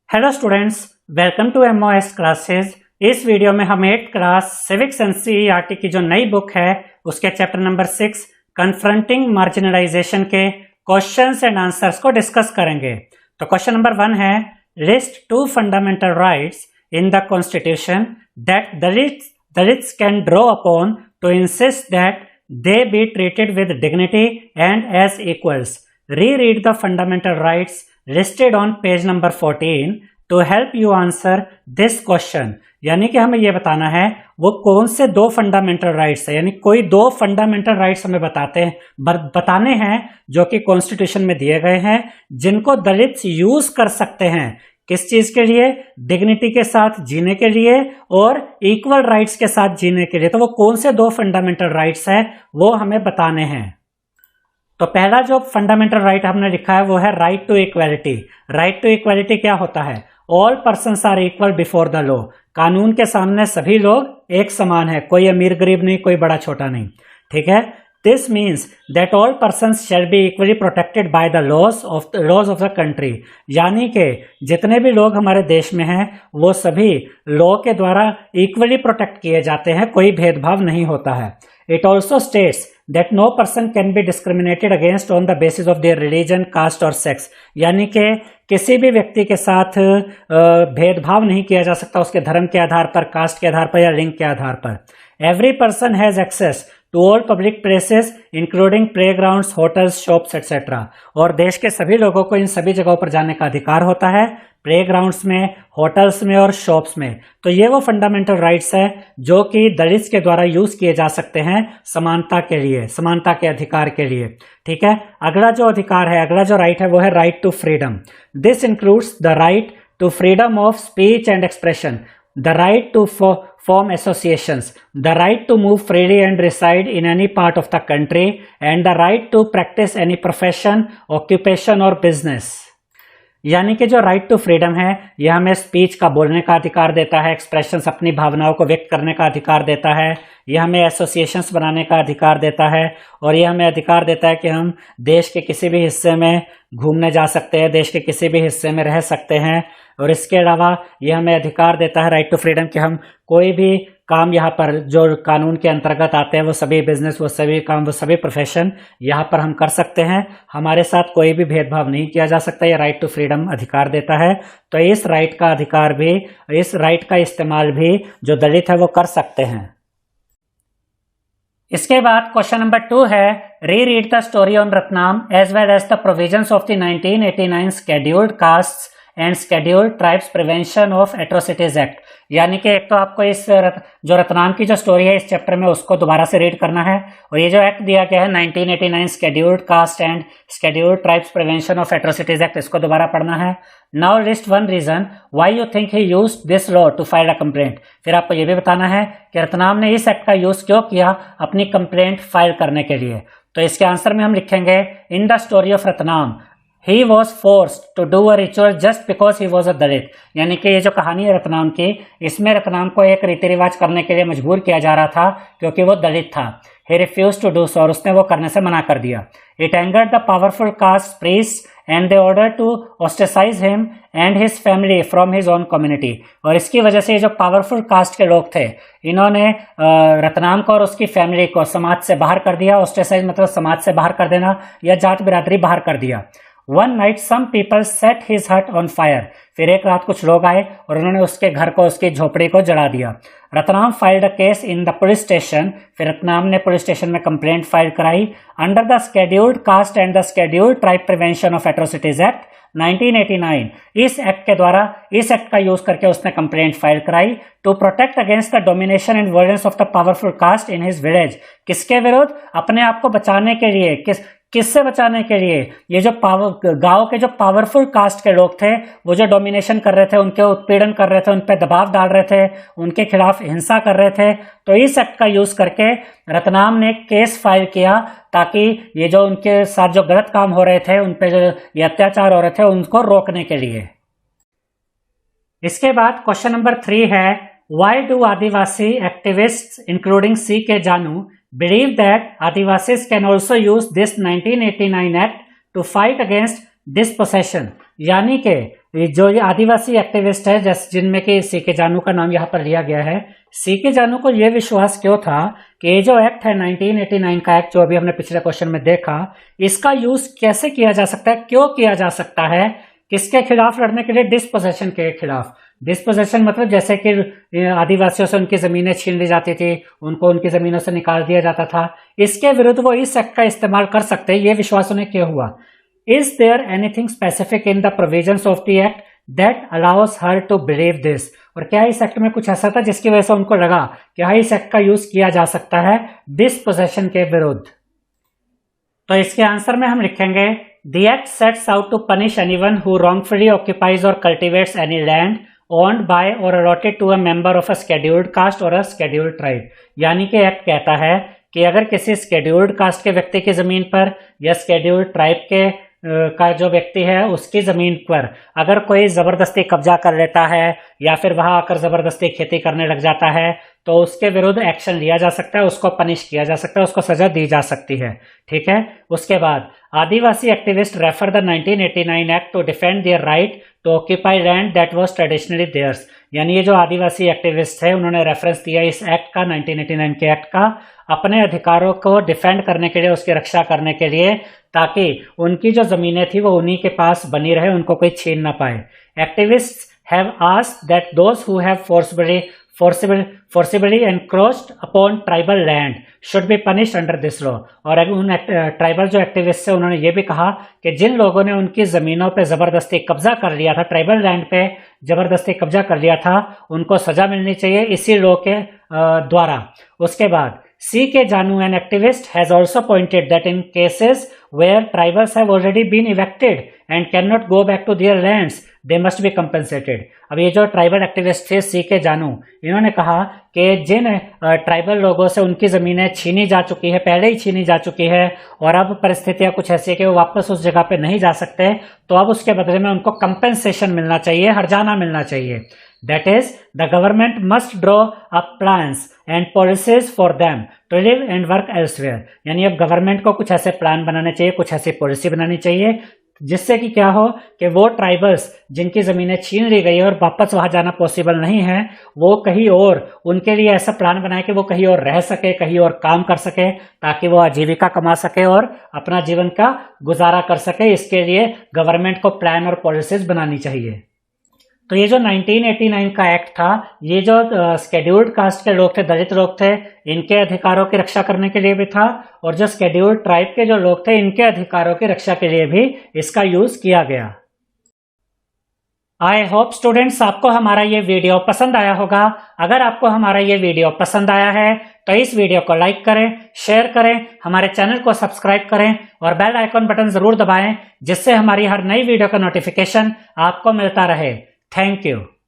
Hello students, welcome to MOS classes. इस video में हम 8th क्लास सिविक्स एनसीईआरटी की जो नई बुक है उसके चैप्टर नंबर 6 कन्फ्रंटिंग मार्जिनलाइजेशन के क्वेश्चंस एंड आंसर्स को डिस्कस करेंगे। तो क्वेश्चन नंबर 1 है, list 2 fundamental rights in the constitution that Dalits can draw upon to insist that they be treated with dignity and as equals. Reread the fundamental rights listed on page number 14 to help you answer this question। यानी कि हमें यह बताना है वो कौन से दो फंडामेंटल राइट्स है, यानी कोई दो फंडामेंटल राइट्स हमें बताने हैं जो कि कॉन्स्टिट्यूशन में दिए गए हैं, जिनको दलित्स यूज कर सकते हैं। किस चीज के लिए? डिग्निटी के साथ जीने के लिए और इक्वल राइट्स के साथ जीने के लिए। तो वो कौन से दो फंडामेंटल राइट्स है वो हमें बताने हैं। तो पहला जो फंडामेंटल राइट हमने लिखा है वो है right to equality. Right to equality क्या होता है? All persons are equal before the law. कानून के सामने सभी लोग एक समान है, कोई अमीर गरीब नहीं, कोई बड़ा छोटा नहीं। ठीक है, this means that all persons shall be equally protected by the laws of the country. यानी कि जितने भी लोग हमारे देश में हैं वो सभी लॉ के द्वारा इक्वली प्रोटेक्ट किए जाते हैं, कोई भेदभाव नहीं होता है। It also states that no person can be discriminated against on the basis of their religion, caste और sex। यानी कि किसी भी व्यक्ति के साथ भेदभाव नहीं किया जा सकता उसके धर्म के आधार पर, कास्ट के आधार पर या लिंग के आधार पर। Every person has access to all public places including playgrounds, hotels, shops etc। और देश के सभी लोगों को इन सभी जगहों पर जाने का अधिकार होता है, प्लेग्राउंड्स में, होटल्स में और शॉप्स में। तो ये वो फंडामेंटल राइट्स है जो कि दलित्स के द्वारा यूज किए जा सकते हैं समानता के लिए, समानता के अधिकार के लिए। ठीक है, अगला जो अधिकार है, अगला जो राइट है वो है right to freedom. This includes the right to freedom of speech and expression, the right to form associations, the right to move freely and reside in any part of the country, and the right to practice any profession, occupation or business। यानी कि जो right to freedom है यह हमें speech का, बोलने का अधिकार देता है, एक्सप्रेशंस, अपनी भावनाओं को व्यक्त करने का अधिकार देता है, यह हमें एसोसिएशंस बनाने का अधिकार देता है और यह हमें अधिकार देता है कि हम देश के किसी भी हिस्से में घूमने जा सकते हैं, देश के किसी भी हिस्से में रह सकते हैं। और इसके अलावा यह हमें अधिकार देता है राइट टू फ्रीडम कि हम कोई भी काम यहाँ पर जो कानून के अंतर्गत आते हैं वो सभी बिजनेस, वो सभी काम, वो सभी प्रोफेशन यहाँ पर हम कर सकते हैं। हमारे साथ कोई भी भेदभाव नहीं किया जा सकता। ये राइट टू फ्रीडम अधिकार देता है। तो इस राइट का अधिकार भी, इस राइट का इस्तेमाल भी जो दलित है वो कर सकते हैं। इसके बाद क्वेश्चन नंबर 2 है, reread the story on Ratnam as well as the provisions of the 1989 scheduled castes and scheduled tribes prevention of atrocities act. यानी कि एक तो आपको इस जो रत्नाम की जो स्टोरी है इस चैप्टर में उसको दोबारा से रीड करना है, और ये जो एक्ट दिया गया है 1989 scheduled caste and scheduled tribes prevention of atrocities act, इसको दोबारा पढ़ना है। Now list one reason why you think he used this law to file a complaint. फिर आपको ये भी बताना है कि रत्नाम ने इस एक्ट का यूज क्यों किया अपनी कंप्लेंट फाइल करने के लिए। तो इसके आंसर में हम लिखेंगे, in the story of Ratnam he was forced to do a ritual just because he was a दलित। यानी कि ये जो कहानी है रत्नाम की, इसमें रत्नाम को एक रीति रिवाज करने के लिए मजबूर किया जा रहा था क्योंकि वो दलित था। he refused to do so, और उसने वो करने से मना कर दिया। it angered the powerful caste priests and they ordered to ostracize him and his family from his own community। और इसकी वजह से ये जो पावरफुल कास्ट के लोग थे इन्होंने रत्नाम को और उसकी फैमिली को समाज से बाहर कर दिया। ostracize मतलब समाज से बाहर कर देना या जात बिरादरी बाहर कर दिया। One night some people set his hut on fire। फिर एक रात कुछ लोग आए और उन्होंने उसके घर को, उसकी झोपड़ी को जला दिया। Ratnam filed a case in the police station. फिर रत्नाम ने पुलिस स्टेशन में कंप्लेंट फाइल कराई under the scheduled caste and the scheduled tribe prevention of atrocities act 1989। इस एक्ट के द्वारा, इस एक्ट का यूज करके उसने कंप्लेंट फाइल कराई to protect against the domination and violence of the powerful caste in his village. किसके विरुद्ध? अपने आप को बचाने के लिए। किससे बचाने के लिए? ये जो गांव के जो पावरफुल कास्ट के लोग थे वो जो डोमिनेशन कर रहे थे, उनके उत्पीड़न कर रहे थे, उन पे दबाव डाल रहे थे, उनके खिलाफ हिंसा कर रहे थे। तो इस एक्ट का यूज करके रत्नाम ने केस फाइल किया ताकि ये जो उनके साथ जो गलत काम हो रहे थे, उन पे जो ये अत्याचार हो रहे थे, उनको रोकने के लिए। इसके बाद क्वेश्चन नंबर 3 है, why do Adivasi activists including C.K. जानू believe that Adivasis can also use this 1989 Act to fight against dispossession। यानी कि ये आदिवासी एक्टिविस्ट है जैसे जिनमें कि सी के जानू का नाम यहाँ पर लिया गया है। सी के जानू को यह विश्वास क्यों था कि ये जो एक्ट है 1989 का एक्ट, जो अभी हमने पिछले क्वेश्चन में देखा, इसका यूज कैसे किया जा सकता है, क्यों किया जा सकता है, किसके खिलाफ लड़ने के लिए? डिस्पोजेशन के खिलाफ। डिस्पोजेशन मतलब जैसे कि आदिवासियों से उनकी जमीनें छीन ली जाती थी, उनको उनकी जमीनों से निकाल दिया जाता था, इसके विरुद्ध वो इस एक्ट का इस्तेमाल कर सकते हैं। ये विश्वास उन्हें क्यों हुआ? Is there anything specific in the provisions of the act that allows her to believe this? और क्या इस एक्ट में कुछ ऐसा था जिसकी वजह से उनको लगा कि हाँ इस एक्ट का यूज किया जा सकता है डिस्पोजेशन के विरुद्ध? तो इसके आंसर में हम लिखेंगे The act sets out to punish anyone who wrongfully occupies or cultivates any land owned by or allotted to a member of a scheduled caste or a scheduled tribe। यानी कि act कहता है कि अगर किसी स्केड्यूल्ड कास्ट के व्यक्ति की जमीन पर या स्केड्यूल्ड ट्राइब के का जो व्यक्ति है उसकी जमीन पर अगर कोई जबरदस्ती कब्जा कर लेता है या फिर वहां आकर जबरदस्ती खेती करने लग जाता है तो उसके विरुद्ध एक्शन लिया जा सकता है, उसको पनिश किया जा सकता है, उसको सजा दी जा सकती है। ठीक है। उसके बाद Adivasi activist refer the 1989 act to defend their right to occupy land that was traditionally theirs. यानी ये जो आदिवासी एक्टिविस्ट है उन्होंने रेफरेंस दिया इस एक्ट का, 1989 के एक्ट का, अपने अधिकारों को डिफेंड करने के लिए, उसकी रक्षा करने के लिए, ताकि उनकी जो जमीनें थी वो उन्हीं के पास बनी रहे, उनको कोई छीन ना पाए। Activists have asked that those who have forcibly encroached upon tribal land should be punished under this law। और उन ट्राइबल जो एक्टिविस्ट है उन्होंने ये भी कहा कि जिन लोगों ने उनकी जमीनों पे जबरदस्ती कब्जा कर लिया था, ट्राइबल लैंड पे जबरदस्ती कब्जा कर लिया था, उनको सजा मिलनी चाहिए इसी लॉ के द्वारा। उसके बाद C के Janu an activist has also pointed that in cases where tribals have already been evicted and can not go back to their lands they must be compensated. अब ये जो ट्राइबल एक्टिविस्ट थे C के जानू, इन्होंने कहा कि जिन ट्राइबल लोगों से उनकी ज़मीनें छीनी जा चुकी है, पहले ही छीनी जा चुकी है, और अब परिस्थितियां कुछ ऐसी है कि वो वापस उस जगह पे नहीं जा सकते, तो अब उसके बदले में उनको कंपेंसेशन मिलना चाहिए, हर्जाना मिलना चाहिए। That is, the government must draw up plans and policies for them to live and work elsewhere। यानी अब गवर्नमेंट को कुछ ऐसे प्लान बनाने चाहिए, कुछ ऐसी पॉलिसी बनानी चाहिए जिससे कि क्या हो कि वो ट्राइबल्स जिनकी ज़मीनें छीन ली गई है और वापस वहाँ जाना पॉसिबल नहीं है, वो कहीं और, उनके लिए ऐसा प्लान बनाए कि वो कहीं और रह सके, कहीं और काम कर सके, ताकि वो आजीविका कमा सके और अपना जीवन का गुजारा कर सके। इसके लिए गवर्नमेंट को प्लान और पॉलिसीज बनानी चाहिए। तो ये जो 1989 का एक्ट था, ये जो स्केड्यूल्ड कास्ट के लोग थे, दलित लोग थे, इनके अधिकारों की रक्षा करने के लिए भी था, और जो स्केड्यूल्ड ट्राइब के जो लोग थे इनके अधिकारों की रक्षा के लिए भी इसका यूज किया गया। आई होप स्टूडेंट्स आपको हमारा ये वीडियो पसंद आया होगा। अगर आपको हमारा ये वीडियो पसंद आया है तो इस वीडियो को लाइक करें, शेयर करें, हमारे चैनल को सब्सक्राइब करें और बेल आइकन बटन जरूर दबाएं, जिससे हमारी हर नई वीडियो का नोटिफिकेशन आपको मिलता रहे। Thank you.